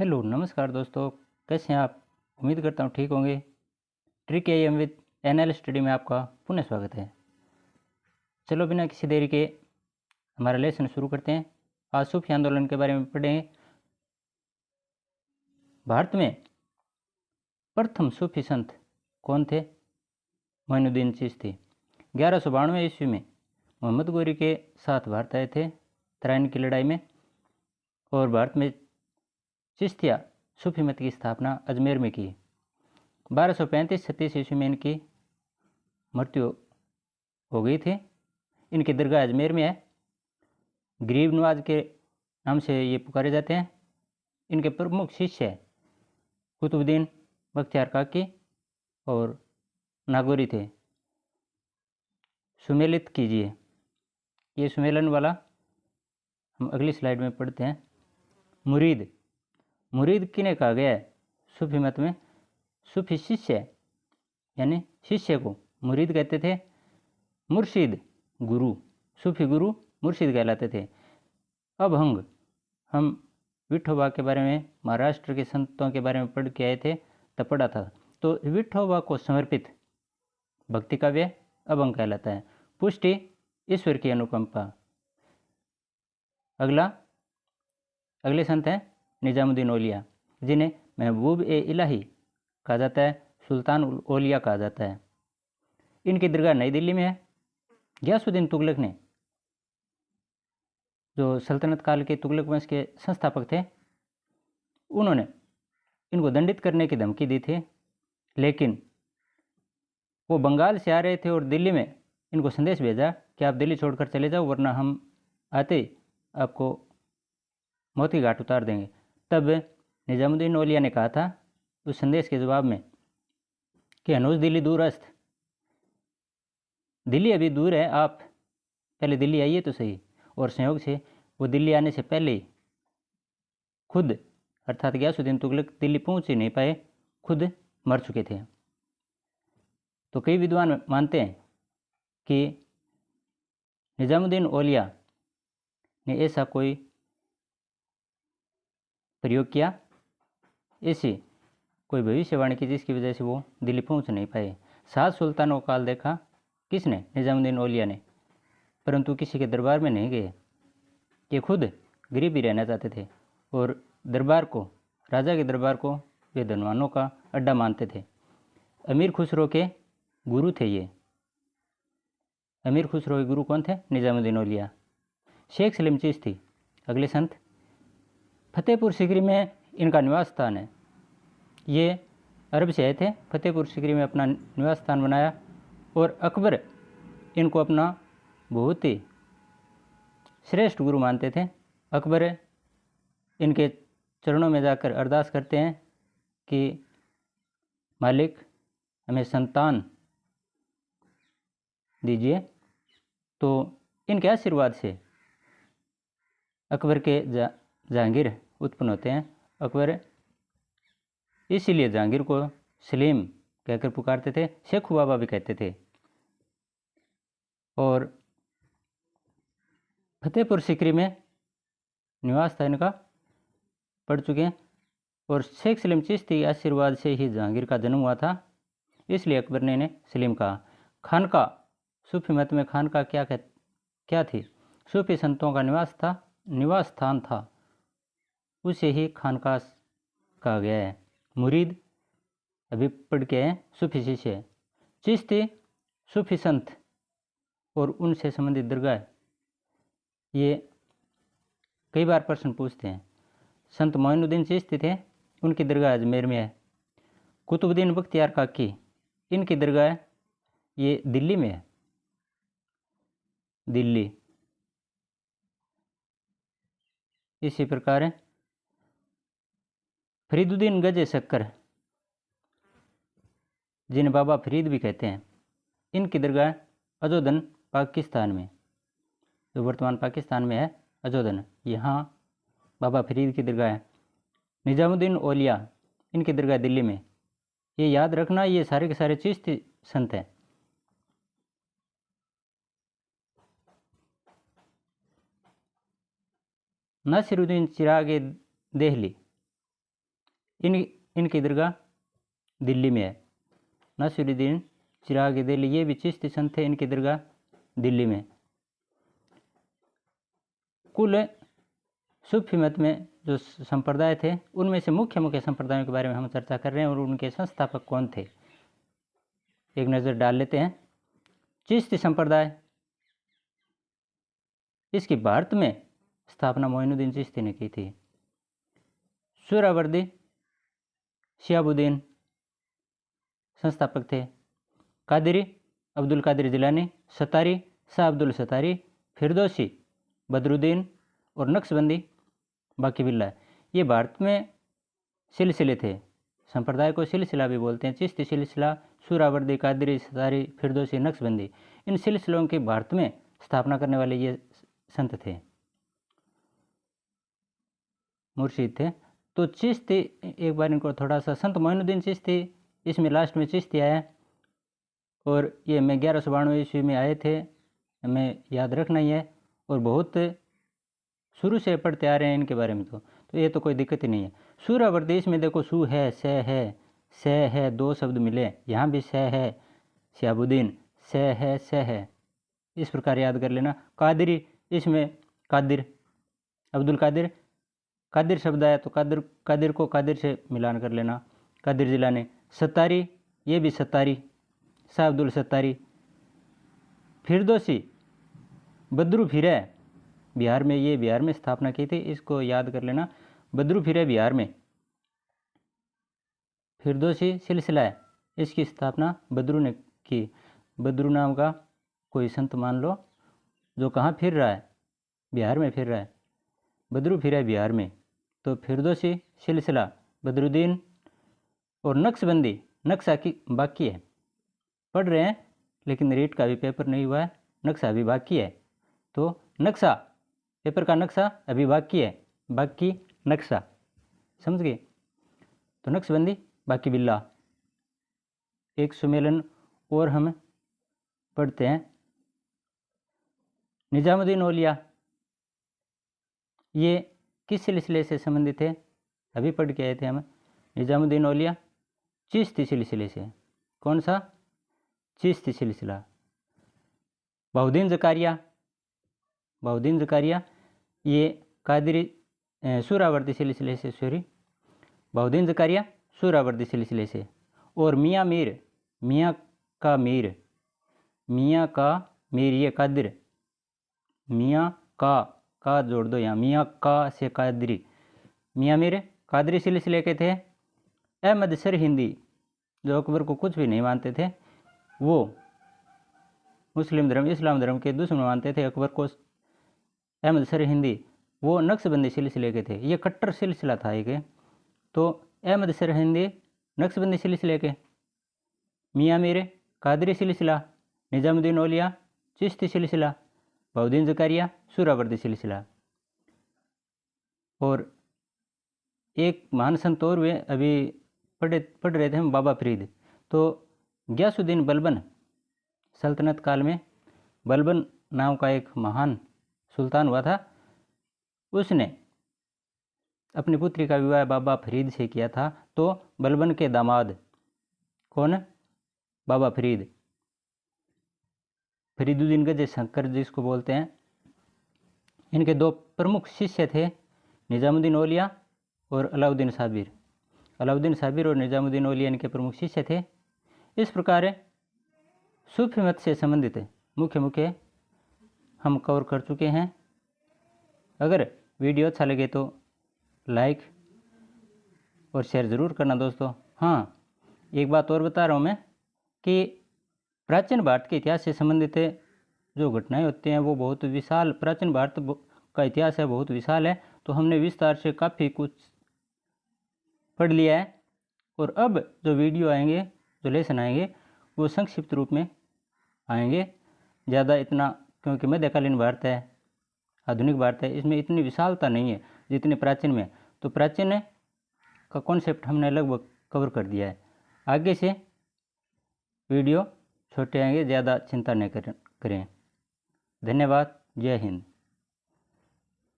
Hello नमस्कार दोस्तों, कैसे हैं आप? उम्मीद करता हूँ ठीक होंगे। Trick M with NL study में आपका पुनः स्वागत है। चलो बिना किसी देरी के हमारा लेसन शुरू करते हैं। आज सूफी आंदोलन के बारे में पढ़ेंगे। भारत में प्रथम सूफी संत कौन थे? मोइनुद्दीन चिश्ती। 1192 ईस्वी में मोहम्मद गोरी के साथ भारत आए थे तराइन की लड़ाई में, और भारत में चिश्तिया सूफी मत की स्थापना अजमेर में की। 1235-36 ईस्वी में इनकी मृत्यु हो गई थी। इनकी दरगाह अजमेर में है। गरीब नवाज के नाम से ये पुकारे जाते हैं। इनके प्रमुख शिष्य कुतुबुद्दीन बख्तियार काकी और नागौरी थे। सुमेलित कीजिए, ये सुमेलन वाला हम अगली स्लाइड में पढ़ते हैं। मुरीद, मुरीद किन्हें कहा गया है? सूफी मत में सूफी शिष्य यानी शिष्य को मुरीद कहते थे। मुर्शिद गुरु, सूफी गुरु मुर्शिद कहलाते थे। अब हम विठोबा के बारे में, महाराष्ट्र के संतों के बारे में पढ़ के आए थे, तब पढ़ा था। तो विठोबा को समर्पित भक्ति काव्य अभंग कहलाता है। पुष्टि ईश्वर की अनुकंपा। अगले संत हैं निजामुद्दीन औलिया, जिन्हें महबूब ए इलाही कहा जाता है, सुल्तान औलिया कहा जाता है। इनकी दरगाह नई दिल्ली में है। गयासुद्दीन तुगलक ने, जो सल्तनत काल के तुगलक वंश के संस्थापक थे, उन्होंने इनको दंडित करने की धमकी दी थी, लेकिन वो बंगाल से आ रहे थे और दिल्ली में इनको संदेश भेजा कि आप दिल्ली छोड़कर चले जाओ, वरना हम आते ही आपको मौत की घाट उतार देंगे। तब निजामुद्दीन औलिया ने कहा था उस संदेश के जवाब में कि हनूज दिल्ली दूरस्थ, दिल्ली अभी दूर है, आप पहले दिल्ली आइए तो सही। और संयोग से वो दिल्ली आने से पहले ही खुद, अर्थात गयासुद्दीन तुगलक, दिल्ली पहुंच ही नहीं पाए, खुद मर चुके थे। तो कई विद्वान मानते हैं कि निजामुद्दीन औलिया ने ऐसा कोई प्रयोग किया, ऐसी कोई भविष्यवाणी की, जिसकी वजह से वो दिल्ली पहुंच नहीं पाए। 7 सुल्तानों का काल देखा किसने? निजामुद्दीन औलिया ने, परंतु किसी के दरबार में नहीं गए। ये खुद गरीब ही रहना चाहते थे और दरबार को, राजा के दरबार को, वे धनवानों का अड्डा मानते थे। अमीर खुसरो के गुरु थे ये। अमीर खुसरो के गुरु कौन थे? निजामुद्दीन औलिया। शेख सलीम चिश्ती अगले संत। फतेहपुर सिकरी में इनका निवास स्थान है। ये अरब से आए थे, फतेहपुर सिकरी में अपना निवास स्थान बनाया, और अकबर इनको अपना बहुत ही श्रेष्ठ गुरु मानते थे। अकबर इनके चरणों में जाकर अरदास करते हैं कि मालिक हमें संतान दीजिए। तो इनके आशीर्वाद से अकबर के जहांगीर उत्पन्न होते हैं। अकबर इसीलिए जहांगीर को सलीम कहकर पुकारते थे, शेखू बाबा भी कहते थे। और फतेहपुर सिकरी में निवास था इनका, पढ़ चुके हैं। और शेख सलीम चिश्ती के आशीर्वाद से ही जहांगीर का जन्म हुआ था, इसलिए अकबर ने इन्हें सलीम कहा। खानका, सूफी मत में खानका क्या थी? सूफी संतों का निवास स्थान था, उसे ही खानका कहा गया है। मुरीद अभी पढ़ के हैं, सूफी शिष्य। चिश्ती सूफी संत और उनसे संबंधित दरगाह, ये कई बार प्रश्न पूछते हैं। संत मोइनुद्दीन चिश्ती थे, उनकी दरगाह अजमेर में है। कुतुबुद्दीन बख्तियार काकी, इनकी दरगाह ये दिल्ली में है, दिल्ली। इसी प्रकार फरीदुद्दीन गजे शक्कर, जिन्हें बाबा फरीद भी कहते हैं, इनकी दरगाह अजोदन पाकिस्तान में, जो वर्तमान पाकिस्तान में है अजोदन, यहाँ बाबा फरीद की दरगाह है। निजामुद्दीन औलिया, इनकी दरगाह दिल्ली में। ये याद रखना, ये सारे के सारे चिश्ती संत हैं। नासिरुद्दीन चिराग देहली, इनकी दरगाह दिल्ली में है। नासिरुद्दीन चिराग दिल्ली, ये भी चिश्ती संत थे, इनकी दरगाह दिल्ली में। कुल सूफी मत में जो संप्रदाय थे उनमें से मुख्य संप्रदायों के बारे में हम चर्चा कर रहे हैं और उनके संस्थापक कौन थे एक नज़र डाल लेते हैं। चिश्ती संप्रदाय, इसकी भारत में स्थापना मोइनुद्दीन चिश्ती ने की थी। सुहरावर्दी शिहाबुद्दीन संस्थापक थे। कादरी अब्दुल कादिर जिलानी, सतारी शाह अब्दुल सतारी, फिरदौसी बदरुद्दीन और नक्शबंदी बाकी बिल्ला। ये भारत में सिलसिले थे। संप्रदाय को सिलसिला भी बोलते हैं। चिश्ती सिलसिला, सुहरावर्दी, कादरी, सतारी, फिरदौसी, नक्शबंदी, इन सिलसिलों की भारत में स्थापना करने वाले ये संत थे, मुर्शिद थे। तो चिश्ती, एक बार इनको थोड़ा सा, संत मोइनुद्दीन चिश्ती, इसमें लास्ट में चिश्ती आया और ये मैं 1192 ईस्वी में आए थे, हमें याद रखना ही है और बहुत शुरू से पढ़ते आ रहे हैं इनके बारे में। तो ये तो कोई दिक्कत ही नहीं है। सुहरावर्दी, इसमें देखो सु है, स है, दो शब्द मिले, यहाँ भी स है। शिहाबुद्दीन स है, स है, इस प्रकार याद कर लेना। कादरी, इसमें कादिर, अब्दुल कादिर, कादिर शब्द आया तो कादिर को कादिर से मिलान कर लेना, कादिर जिलानी। सतारी, ये भी सतारी, शाह अब्दुल सतारी। फिरदौसी बद्रू फिरे, बिहार में, ये बिहार में स्थापना की थी, इसको याद कर लेना, बद्रू फिरे बिहार में। फिरदौसी सिलसिला है, इसकी स्थापना बद्रू ने की। बद्रू नाम का कोई संत मान लो जो कहाँ फिर रहा है, बिहार में फिर रहा है, बद्रू फिरे बिहार में। तो फिरदौसी सिलसिला, बदरुद्दीन और नक्शबंदी, नक्शा की बाकी है, पढ़ रहे हैं लेकिन रीट का भी पेपर नहीं हुआ है, नक्शा अभी बाकी है। तो नक्शा, पेपर का नक्शा अभी बाकी है, बाकी नक्शा, समझ गए। तो नक्शबंदी, बाकी बिल्ला। एक सुमेलन और हम पढ़ते हैं, निजामुद्दीन औलिया, ये किस सिलसिले से संबंधित है, अभी पढ़ के आए थे हम। निजामुद्दीन औलिया चिश्ती सिलसिले से। कौन सा? चिश्ती सिलसिला। बहुद्दीन ज़कारिया, बहुद्दीन ज़कारिया, ये कादरी सुहरावर्दी सिलसिले से, सॉरी, बहुद्दीन ज़कारिया सुहरावर्दी सिलसिले से। और मियाँ मीर, मियाँ का मीर, मियाँ का मीर, ये कादिर, मियाँ का जोड़ दो यहाँ, मियाँ का से कादरी, मियाँ मीर कादरी सिलसिले के थे। अहमद सरहिंदी, जो अकबर को कुछ भी नहीं मानते थे, वो मुस्लिम धर्म, इस्लाम धर्म के दुश्मन मानते थे अकबर को, अहमद सरहिंदी, वो नक्शबंदी सिलसिले के थे। ये कट्टर सिलसिला था एक। तो अहमद सरहिंदी नक्शबंदी सिलसिले के, मियाँ मीर कादरी सिलसिला, निजामुद्दीन औलिया चिश्ती सिलसिला, बहुद्दीन ज़कारिया सुहरावर्दी सिलसिला। और एक महान संत और हुए, अभी पढ़ रहे थे हम, बाबा फरीद। तो गयासुद्दीन बलबन सल्तनत काल में बलबन नाम का एक महान सुल्तान हुआ था, उसने अपनी पुत्री का विवाह बाबा फरीद से किया था। तो बलबन के दामाद कौन? बाबा फरीद, फरीदुद्दीन गजे शंकर जिसको बोलते हैं। इनके दो प्रमुख शिष्य थे, निजामुद्दीन औलिया और अलाउद्दीन साबिर। अलाउद्दीन साबिर और निजामुद्दीन औलिया इनके प्रमुख शिष्य थे। इस प्रकार सूफी मत से संबंधित मुख्य हम कवर कर चुके हैं। अगर वीडियो अच्छा लगे तो लाइक और शेयर ज़रूर करना दोस्तों। हाँ, एक बात और बता रहा हूँ मैं कि प्राचीन भारत के इतिहास से संबंधित जो घटनाएं होती हैं वो बहुत विशाल, प्राचीन भारत का इतिहास है, बहुत विशाल है। तो हमने विस्तार से काफ़ी कुछ पढ़ लिया है। और अब जो वीडियो आएंगे, जो लेसन आएंगे, वो संक्षिप्त रूप में आएंगे। ज़्यादा इतना, क्योंकि मध्यकालीन भारत है, आधुनिक भारत है, इसमें इतनी विशालता नहीं है जितने प्राचीन में। तो प्राचीन का कॉन्सेप्ट हमने लगभग कवर कर दिया है। आगे से वीडियो छोटे आएंगे, ज़्यादा चिंता नहीं करें। धन्यवाद। जय हिंद।